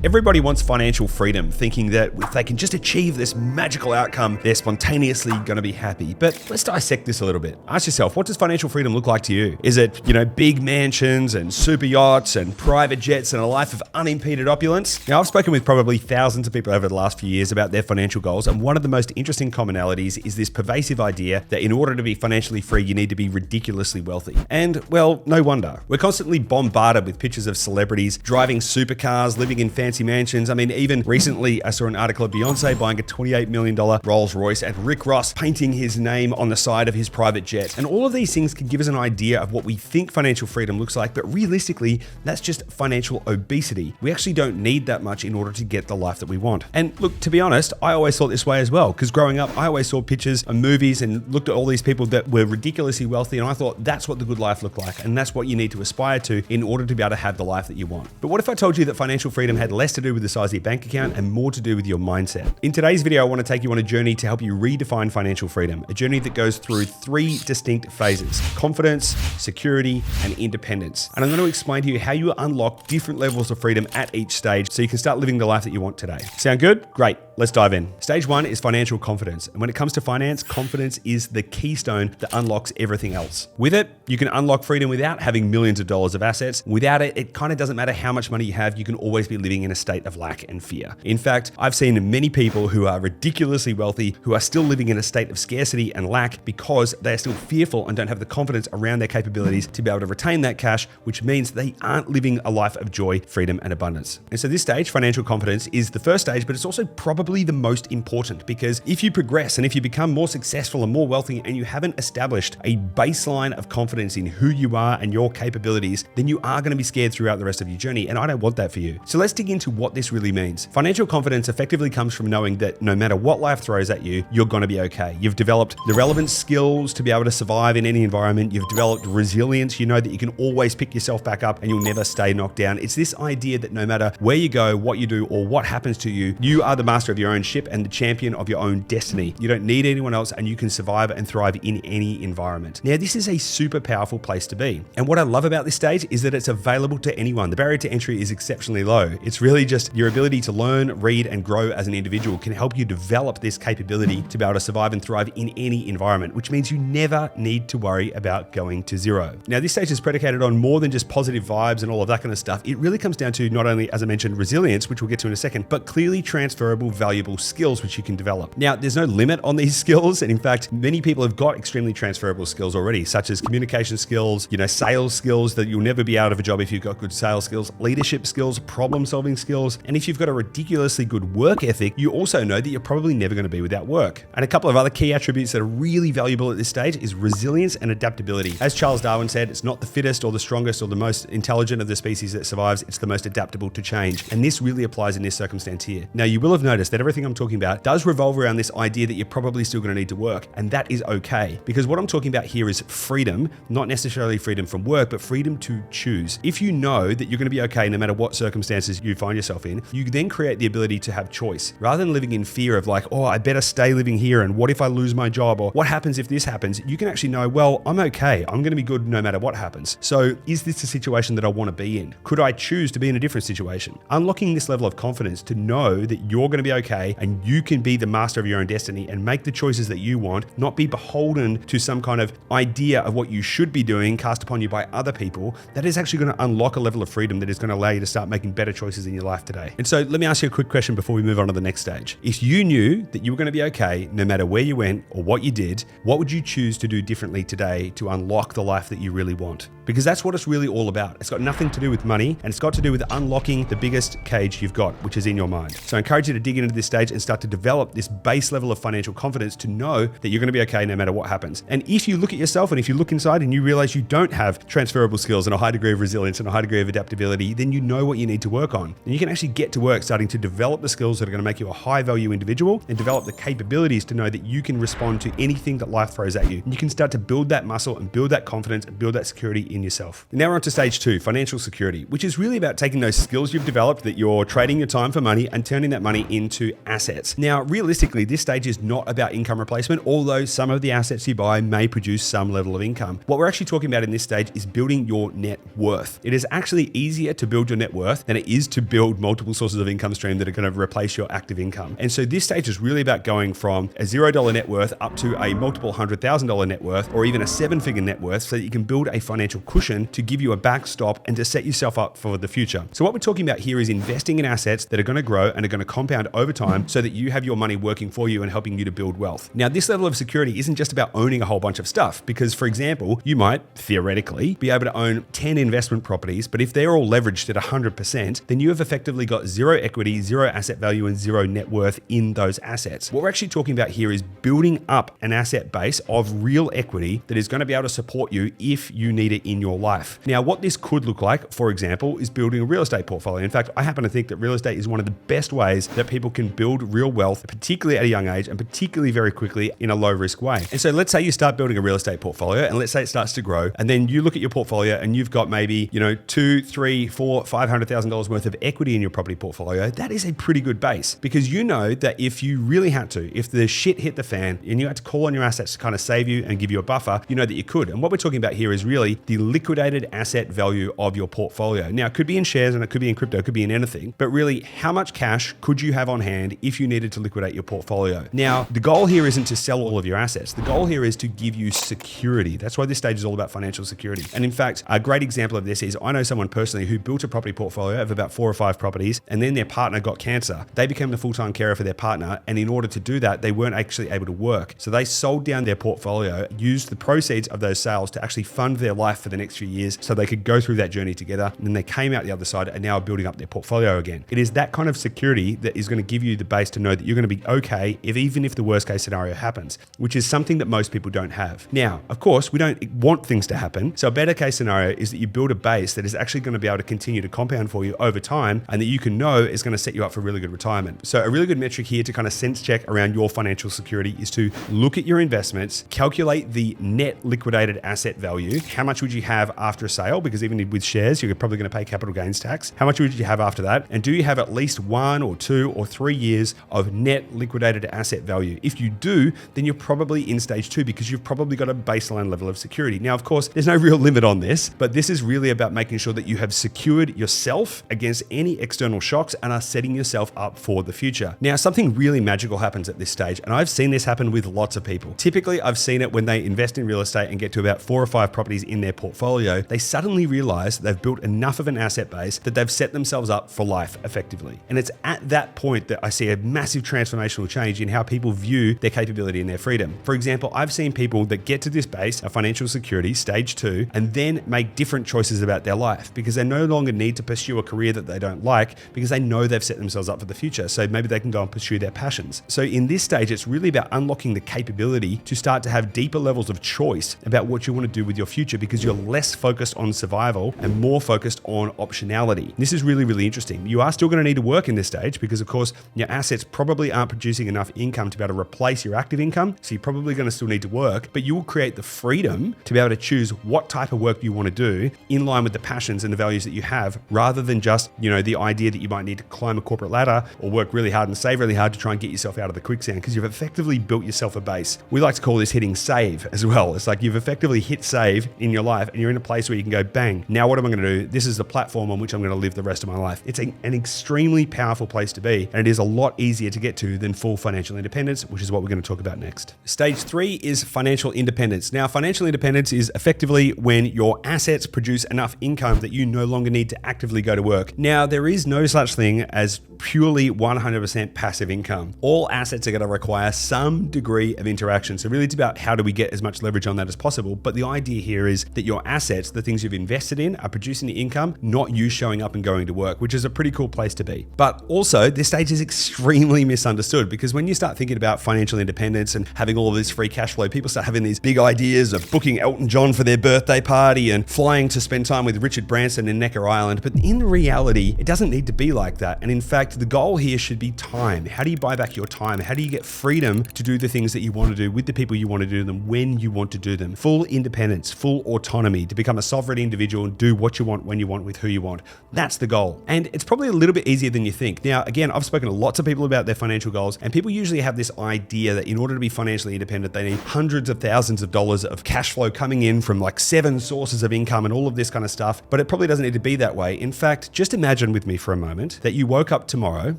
Everybody wants financial freedom, thinking that if they can just achieve this magical outcome, they're spontaneously going to be happy. But let's dissect this a little bit. Ask yourself, what does financial freedom look like to you? Is it, big mansions and super yachts and private jets and a life of unimpeded opulence? Now, I've spoken with probably thousands of people over the last few years about their financial goals, and one of the most interesting commonalities is this pervasive idea that in order to be financially free, you need to be ridiculously wealthy. And, well, no wonder. We're constantly bombarded with pictures of celebrities driving supercars, living in fancy mansions. I mean, even recently, I saw an article of Beyonce buying a $28 million Rolls Royce and Rick Ross painting his name on the side of his private jet. And all of these things can give us an idea of what we think financial freedom looks like, but realistically, that's just financial obesity. We actually don't need that much in order to get the life that we want. And look, to be honest, I always thought this way as well, because growing up, I always saw pictures and movies and looked at all these people that were ridiculously wealthy, and I thought that's what the good life looked like, and that's what you need to aspire to in order to be able to have the life that you want. But what if I told you that financial freedom had less to do with the size of your bank account and more to do with your mindset? In today's video, I want to take you on a journey to help you redefine financial freedom, a journey that goes through 3 distinct phases: confidence, security, and independence. And I'm going to explain to you how you unlock different levels of freedom at each stage so you can start living the life that you want today. Sound good? Great. Let's dive in. Stage 1 is financial confidence. And when it comes to finance, confidence is the keystone that unlocks everything else. With it, you can unlock freedom without having millions of dollars of assets. Without it, it kind of doesn't matter how much money you have, you can always be living in a state of lack and fear. In fact, I've seen many people who are ridiculously wealthy who are still living in a state of scarcity and lack because they are still fearful and don't have the confidence around their capabilities to be able to retain that cash, which means they aren't living a life of joy, freedom, and abundance. And so this stage, financial confidence, is the first stage, but it's also probably the most important, because if you progress and if you become more successful and more wealthy and you haven't established a baseline of confidence in who you are and your capabilities, then you are going to be scared throughout the rest of your journey. And I don't want that for you. So let's dig into what this really means. Financial confidence effectively comes from knowing that no matter what life throws at you, you're going to be okay. You've developed the relevant skills to be able to survive in any environment. You've developed resilience. You know that you can always pick yourself back up and you'll never stay knocked down. It's this idea that no matter where you go, what you do, or what happens to you, you are the master of your own ship and the champion of your own destiny. You don't need anyone else, and you can survive and thrive in any environment. Now, this is a super powerful place to be. And what I love about this stage is that it's available to anyone. The barrier to entry is exceptionally low. It's really just your ability to learn, read, and grow as an individual can help you develop this capability to be able to survive and thrive in any environment, which means you never need to worry about going to zero. Now, this stage is predicated on more than just positive vibes and all of that kind of stuff. It really comes down to not only, as I mentioned, resilience, which we'll get to in a second, but clearly transferable, valuable skills which you can develop. Now, there's no limit on these skills. And in fact, many people have got extremely transferable skills already, such as communication skills, sales skills that you'll never be out of a job if you've got good sales skills, leadership skills, problem solving skills. And if you've got a ridiculously good work ethic, you also know that you're probably never going to be without work. And a couple of other key attributes that are really valuable at this stage is resilience and adaptability. As Charles Darwin said, it's not the fittest or the strongest or the most intelligent of the species that survives, it's the most adaptable to change. And this really applies in this circumstance here. Now, you will have noticed that everything I'm talking about does revolve around this idea that you're probably still going to need to work. And that is okay, because what I'm talking about here is freedom, not necessarily freedom from work, but freedom to choose. If you know that you're going to be okay no matter what circumstances you find yourself in, you then create the ability to have choice rather than living in fear of like, oh, I better stay living here, and what if I lose my job, or what happens if this happens? You can actually know, well, I'm okay. I'm going to be good no matter what happens. So is this a situation that I want to be in? Could I choose to be in a different situation? Unlocking this level of confidence to know that you're going to be okay and you can be the master of your own destiny and make the choices that you want, not be beholden to some kind of idea of what you should be doing cast upon you by other people. That is actually going to unlock a level of freedom that is going to allow you to start making better choices in your life today. And so let me ask you a quick question before we move on to the next stage. If you knew that you were going to be okay no matter where you went or what you did, what would you choose to do differently today to unlock the life that you really want? Because that's what it's really all about. It's got nothing to do with money, and it's got to do with unlocking the biggest cage you've got, which is in your mind. So I encourage you to dig into this stage and start to develop this base level of financial confidence to know that you're going to be okay no matter what happens. And if you look at yourself and if you look inside and you realize you don't have transferable skills and a high degree of resilience and a high degree of adaptability, then you know what you need to work on. And you can actually get to work starting to develop the skills that are going to make you a high value individual and develop the capabilities to know that you can respond to anything that life throws at you. And you can start to build that muscle and build that confidence and build that security in yourself. Now we're on to stage 2, financial security, which is really about taking those skills you've developed that you're trading your time for money and turning that money into assets. Now, realistically, this stage is not about income replacement, although some of the assets you buy may produce some level of income. What we're actually talking about in this stage is building your net worth. It is actually easier to build your net worth than it is to build multiple sources of income stream that are going to replace your active income. And so this stage is really about going from a $0 net worth up to a multiple $100,000 net worth, or even a 7-figure net worth, so that you can build a financial cushion to give you a backstop and to set yourself up for the future. So what we're talking about here is investing in assets that are going to grow and are going to compound over time so that you have your money working for you and helping you to build wealth. Now, this level of security isn't just about owning a whole bunch of stuff, because for example, you might theoretically be able to own 10 investment properties, but if they're all leveraged at 100%, then you have effectively got zero equity, zero asset value, and zero net worth in those assets. What we're actually talking about here is building up an asset base of real equity that is going to be able to support you if you need it in your life. Now, what this could look like, for example, is building a real estate portfolio. In fact, I happen to think that real estate is one of the best ways that people can build real wealth, particularly at a young age and particularly very quickly in a low risk way. And so let's say you start building a real estate portfolio, and let's say it starts to grow, and then you look at your portfolio and you've got maybe, $2, $3, $4, $500,000 worth of equity in your property portfolio. That is a pretty good base, because you know that if you really had to, if the shit hit the fan and you had to call on your assets to kind of save you and give you a buffer, you know that you could. And what we're talking about here is really the liquidated asset value of your portfolio. Now, it could be in shares and it could be in crypto, it could be in anything, but really, how much cash could you have on hand if you needed to liquidate your portfolio? Now, the goal here isn't to sell all of your assets. The goal here is to give you security. That's why this stage is all about financial security. And in fact, a great example of this is I know someone personally who built a property portfolio of about 4 or 5 properties, and then their partner got cancer. They became the full-time carer for their partner, and in order to do that, they weren't actually able to work. So they sold down their portfolio, used the proceeds of those sales to actually fund their life for the next few years so they could go through that journey together. And then they came out the other side and now are building up their portfolio again. It is that kind of security that is going to give you the base to know that you're going to be okay even if the worst case scenario happens, which is something that most people don't have. Now, of course, we don't want things to happen. So a better case scenario is that you build a base that is actually going to be able to continue to compound for you over time, and that you can know is going to set you up for really good retirement. So a really good metric here to kind of sense check around your financial security is to look at your investments, calculate the net liquidated asset value. How much would you have after a sale? Because even with shares, you're probably going to pay capital gains tax. How much would you have after that? And do you have at least 1 or 2 or 3 years of net liquidated asset value? If you do, then you're probably in stage 2, because you've probably got a baseline level of security. Now, of course, there's no real limit on this, but this is really about making sure that you have secured yourself against any external shocks and are setting yourself up for the future. Now, something really magical happens at this stage, and I've seen this happen with lots of people. Typically, I've seen it when they invest in real estate and get to about 4 or 5 properties in their portfolio. They suddenly realize they've built enough of an asset base that they've set themselves up for life effectively. And it's at that point that I see a massive transformational change in how people view their capability and their freedom. For example, I've seen people that get to this base of financial security, stage 2, and then make different choices about their life, because they no longer need to pursue a career that they don't like, because they know they've set themselves up for the future. So maybe they can go and pursue their passions. So in this stage, it's really about unlocking the capability to start to have deeper levels of choice about what you want to do with your future, because you're less focused on survival and more focused on optionality. This is really, really interesting. You are still going to need to work in this stage, because of course your assets probably aren't producing enough income to be able to replace your active income. So you're probably going to still need to work, but you will create the freedom to be able to choose what type of work you want to do in line with the passions and the values that you have, rather than just, the idea that you might need to climb a corporate ladder or work really hard and save really hard to try and get yourself out of the quicksand, because you've effectively built yourself a base. We like to call this hitting save as well. It's like you've effectively hit save in your life and you're in a place where you can go, bang, now what am I going to do? This is the platform on which I'm going to live the rest of my life. It's an extremely powerful place to be, and it is a lot easier to get to than full financial independence, which is what we're going to talk about next. Stage 3 is financial independence. Now, financial independence is effectively when your assets produce enough income that you no longer need to actively go to work. Now, there is no such thing as purely 100% passive income. All assets are going to require some degree of interaction. So really it's about how do we get as much leverage on that as possible. But the idea here is that your assets, the things you've invested in, are producing the income, not you showing up and going to work, which is a pretty cool place to be. But also this stage is extremely misunderstood, because when you start thinking about financial independence and having all of this free cash flow, people start having these big ideas of booking Elton John for their birthday party and flying to spend time with Richard Branson in Necker Island. But in reality, it doesn't need to be like that. And in fact, the goal here should be time. How do you buy back your time? How do you get freedom to do the things that you want to do with the people you want to do them when you want to do them? Full independence, full autonomy. autonomy, to become a sovereign individual and do what you want, when you want, with who you want. That's the goal. And it's probably a little bit easier than you think. Now, again, I've spoken to lots of people about their financial goals, and people usually have this idea that in order to be financially independent, they need hundreds of thousands of dollars of cash flow coming in from like 7 sources of income and all of this kind of stuff. But it probably doesn't need to be that way. In fact, just imagine with me for a moment that you woke up tomorrow,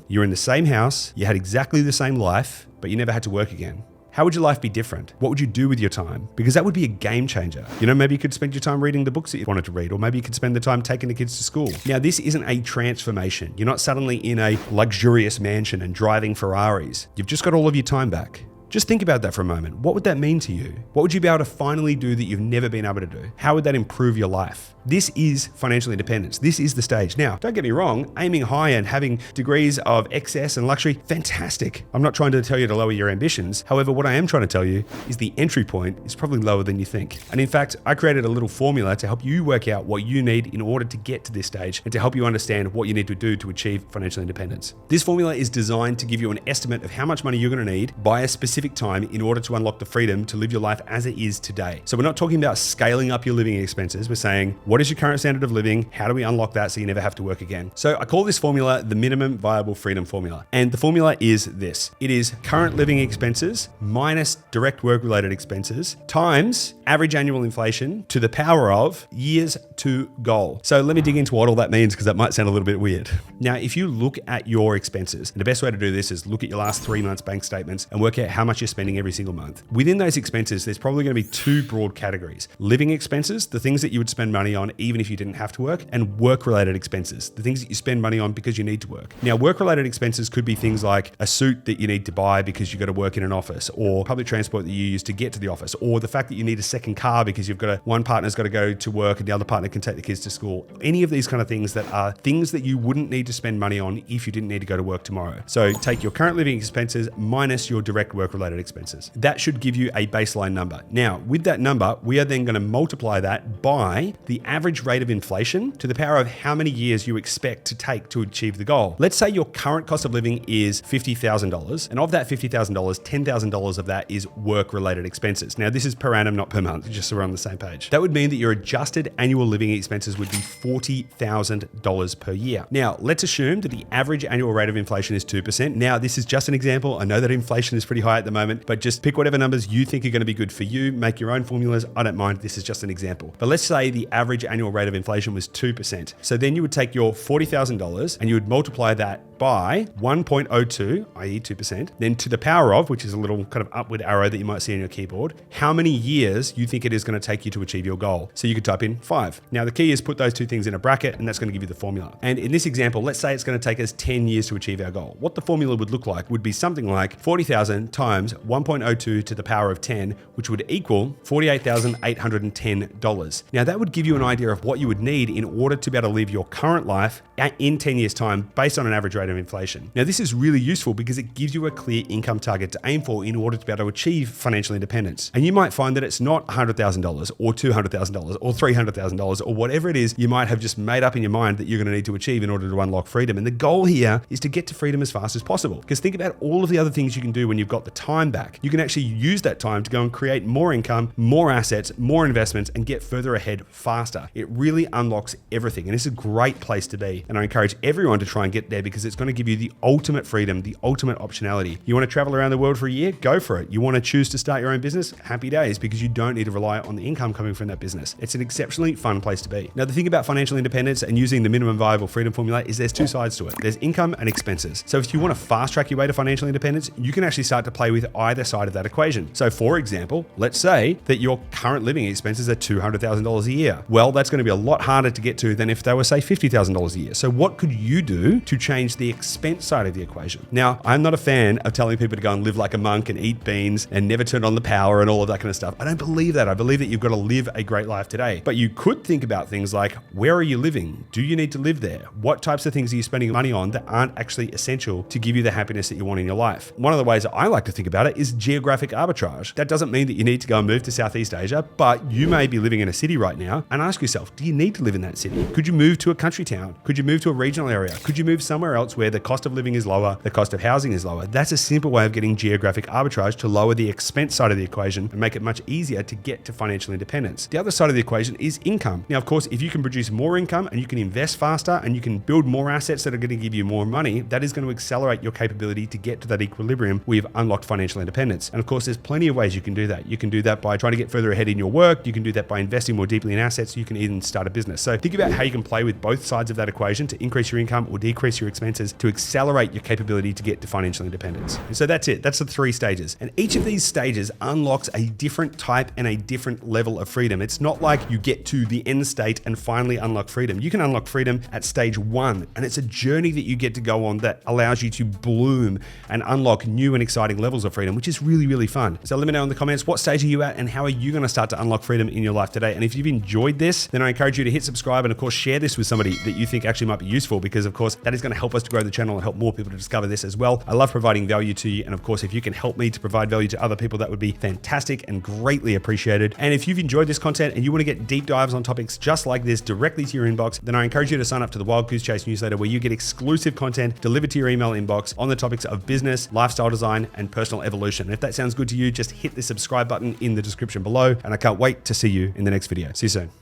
you're in the same house, you had exactly the same life, but you never had to work again. How would your life be different? What would you do with your time? Because that would be a game changer. You know, maybe you could spend your time reading the books that you wanted to read, or maybe you could spend the time taking the kids to school. Now, this isn't a transformation. You're not suddenly in a luxurious mansion and driving Ferraris. You've just got all of your time back. Just think about that for a moment. What would that mean to you? What would you be able to finally do that you've never been able to do? How would that improve your life? This is financial independence. This is the stage. Now, don't get me wrong, aiming high and having degrees of excess and luxury, fantastic. I'm not trying to tell you to lower your ambitions. However, what I am trying to tell you is the entry point is probably lower than you think. And in fact, I created a little formula to help you work out what you need in order to get to this stage and to help you understand what you need to do to achieve financial independence. This formula is designed to give you an estimate of how much money you're going to need by a specific time in order to unlock the freedom to live your life as it is today. So we're not talking about scaling up your living expenses. We're saying, what is your current standard of living? How do we unlock that so you never have to work again? So I call this formula the minimum viable freedom formula. And the formula is this. It is current living expenses minus direct work-related expenses times average annual inflation to the power of years to goal. So let me dig into what all that means, because that might sound a little bit weird. Now, if you look at your expenses, and the best way to do this is look at your last 3 months bank statements and work out how much you're spending every single month. Within those expenses, there's probably going to be 2 broad categories. Living expenses, the things that you would spend money on even if you didn't have to work, and work-related expenses, the things that you spend money on because you need to work. Now, work-related expenses could be things like a suit that you need to buy because you've got to work in an office, or public transport that you use to get to the office, or the fact that you need a second car because one partner's got to go to work and the other partner can take the kids to school. Any of these kind of things that are things that you wouldn't need to spend money on if you didn't need to go to work tomorrow. So take your current living expenses minus your direct work-related expenses. That should give you a baseline number. Now, with that number, we are then going to multiply that by the average rate of inflation to the power of how many years you expect to take to achieve the goal. Let's say your current cost of living is $50,000, and of that $50,000, $10,000 of that is work-related expenses. Now, this is per annum, not per month, just so we're on the same page. That would mean that your adjusted annual living expenses would be $40,000 per year. Now, let's assume that the average annual rate of inflation is 2%. Now, this is just an example. I know that inflation is pretty high at the moment, but just pick whatever numbers you think are going to be good for you. Make your own formulas. I don't mind. This is just an example. But let's say the average annual rate of inflation was 2%. So then you would take your $40,000 and you would multiply that by 1.02, i.e. 2%, then to the power of, which is a little kind of upward arrow that you might see on your keyboard, how many years you think it is going to take you to achieve your goal. So you could type in 5. Now the key is put those 2 things in a bracket, and that's going to give you the formula. And in this example, let's say it's going to take us 10 years to achieve our goal. What the formula would look like would be something like 40,000 times 1.02 to the power of 10, which would equal $48,810. Now that would give you an idea of what you would need in order to be able to live your current life in 10 years time based on an average rate of inflation. Now this is really useful because it gives you a clear income target to aim for in order to be able to achieve financial independence. And you might find that it's not $100,000 or $200,000 or $300,000 or whatever it is you might have just made up in your mind that you're going to need to achieve in order to unlock freedom. And the goal here is to get to freedom as fast as possible. Because think about all of the other things you can do when you've got the time back. You can actually use that time to go and create more income, more assets, more investments, and get further ahead faster. It really unlocks everything. And it's a great place to be. And I encourage everyone to try and get there because it's going to give you the ultimate freedom, the ultimate optionality. You want to travel around the world for a year? Go for it. You want to choose to start your own business? Happy days, because you don't need to rely on the income coming from that business. It's an exceptionally fun place to be. Now, the thing about financial independence and using the minimum viable freedom formula is there's 2 sides to it. There's income and expenses. So if you want to fast track your way to financial independence, you can actually start to play with either side of that equation. So for example, let's say that your current living expenses are $200,000 a year. Well, that's going to be a lot harder to get to than if they were, say, $50,000 a year. So what could you do to change the expense side of the equation? Now, I'm not a fan of telling people to go and live like a monk and eat beans and never turn on the power and all of that kind of stuff. I don't believe that. I believe that you've got to live a great life today. But you could think about things like, where are you living? Do you need to live there? What types of things are you spending money on that aren't actually essential to give you the happiness that you want in your life? One of the ways that I like to think think about it, is geographic arbitrage. That doesn't mean that you need to go and move to Southeast Asia, but you may be living in a city right now and ask yourself, do you need to live in that city? Could you move to a country town? Could you move to a regional area? Could you move somewhere else where the cost of living is lower, the cost of housing is lower? That's a simple way of getting geographic arbitrage to lower the expense side of the equation and make it much easier to get to financial independence. The other side of the equation is income. Now, of course, if you can produce more income and you can invest faster and you can build more assets that are going to give you more money, that is going to accelerate your capability to get to that equilibrium where you've unlocked financial independence. And of course, there's plenty of ways you can do that. You can do that by trying to get further ahead in your work. You can do that by investing more deeply in assets. You can even start a business. So think about how you can play with both sides of that equation to increase your income or decrease your expenses to accelerate your capability to get to financial independence. And so that's it. That's the 3 stages. And each of these stages unlocks a different type and a different level of freedom. It's not like you get to the end state and finally unlock freedom. You can unlock freedom at stage 1, and it's a journey that you get to go on that allows you to bloom and unlock new and exciting levels of freedom, which is really, really fun. So let me know in the comments, what stage are you at and how are you going to start to unlock freedom in your life today? And if you've enjoyed this, then I encourage you to hit subscribe and of course share this with somebody that you think actually might be useful, because of course that is going to help us to grow the channel and help more people to discover this as well. I love providing value to you, and of course if you can help me to provide value to other people, that would be fantastic and greatly appreciated. And if you've enjoyed this content and you want to get deep dives on topics just like this directly to your inbox, then I encourage you to sign up to the Wild Goose Chase newsletter, where you get exclusive content delivered to your email inbox on the topics of business, lifestyle design, and personal evolution. And if that sounds good to you, just hit the subscribe button in the description below, and I can't wait to see you in the next video. See you soon.